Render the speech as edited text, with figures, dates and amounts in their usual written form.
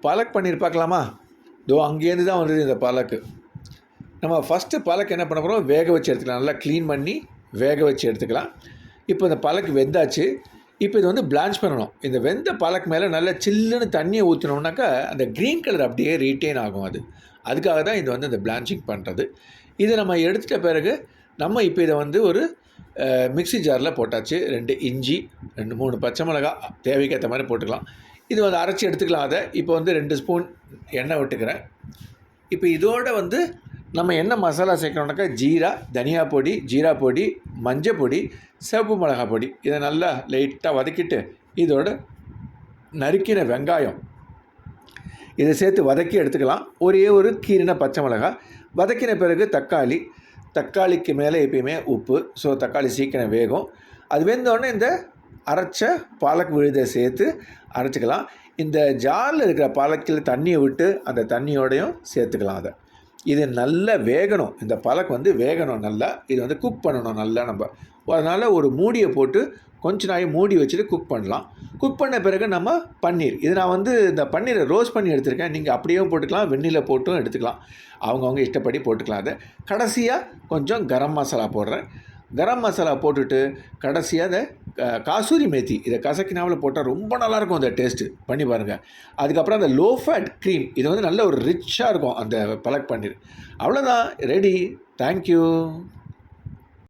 பாலக் பன்னீர் பார்க்கலாமா? இதோ அங்கேருந்து தான் வந்தது இந்த பாலக்கு. நம்ம ஃபஸ்ட்டு பாலக் என்ன பண்ண போகிறோம், வேக வச்சு எடுத்துக்கலாம். நல்லா க்ளீன் பண்ணி வேக வச்சு எடுத்துக்கலாம். இப்போ இந்த பாலக் வெந்தாச்சு. இப்போ இது வந்து பிளான்ச் பண்ணணும். இந்த வெந்த பாலக் மேலே நல்லா சில்லுன்னு தண்ணியை ஊற்றினோம்னாக்கா அந்த க்ரீன் கலர் அப்படியே ரீட்டைன் ஆகும். அதுக்காக தான் இது வந்து இந்த பிளான்ச்சிங் பண்ணுறது. இதை நம்ம எடுத்துட்ட பிறகு நம்ம இப்போ இதை வந்து ஒரு மிக்ஸி ஜாரில் போட்டாச்சு. 2 இஞ்சி, 2-3 பச்சை மிளகா தேவைக்கு ஏற்ற மாதிரி போட்டுக்கலாம். இது வந்து அரைச்சி எடுத்துக்கலாம். அதை இப்போ வந்து 2 ஸ்பூன் எண்ணெய் விட்டுக்கிறேன். இப்போ இதோடு வந்து நம்ம என்ன மசாலா சேர்க்கணுன்னாக்கா ஜீரா, தனியா பொடி, ஜீரா பொடி, மஞ்சள் பொடி, சிவப்பு மிளகா பொடி, இதை நல்லா லைட்டாக வதக்கிட்டு இதோட நறுக்கின வெங்காயம் இதை சேர்த்து வதக்கி எடுத்துக்கலாம். ஒரே ஒரு கீரின பச்சை மிளகா வதக்கின பிறகு தக்காளிக்கு மேலே எப்பயுமே உப்பு. ஸோ தக்காளி சீக்கிரம் வேகும். அது வெந்தோடனே இந்த அரைச்ச பாலக் விழுதை சேர்த்து அரைச்சிக்கலாம். இந்த ஜாரில் இருக்கிற பாலக்கில் தண்ணியை விட்டு அந்த தண்ணியோடையும் சேர்த்துக்கலாம். இது நல்லா வேகணும். இந்த பாலக் வந்து வேகணும் நல்லா. இது வந்து குக் பண்ணணும் நல்லா நம்ம. அதனால் ஒரு மூடியை போட்டு கொஞ்ச நாள் மூடி வச்சுட்டு குக் பண்ணலாம். குக் பண்ண பிறகு நம்ம பன்னீர், இது நான் வந்து இந்த பன்னீரை ரோஸ்ட் பண்ணி எடுத்துருக்கேன். நீங்கள் அப்படியே போட்டுக்கலாம், வெந்நில போட்டும் எடுத்துக்கலாம். அவங்கவுங்க இஷ்டப்படி போட்டுக்கலாம். அதை கடைசியாக கொஞ்சம் கரம் மசாலா போடுறேன். கரம் மசாலா போட்டுட்டு கடைசியாக அதை காசூரி மேத்தி இதை கசக்கினாவில் போட்டால் ரொம்ப நல்லாயிருக்கும் அந்த டேஸ்ட்டு. பண்ணி பாருங்கள். அதுக்கப்புறம் அந்த லோ ஃபேட் க்ரீம், இது வந்து நல்ல ஒரு ரிச்சாக இருக்கும் அந்த பாலக் பன்னீர். அவ்வளோதான், ரெடி. தேங்க்யூ.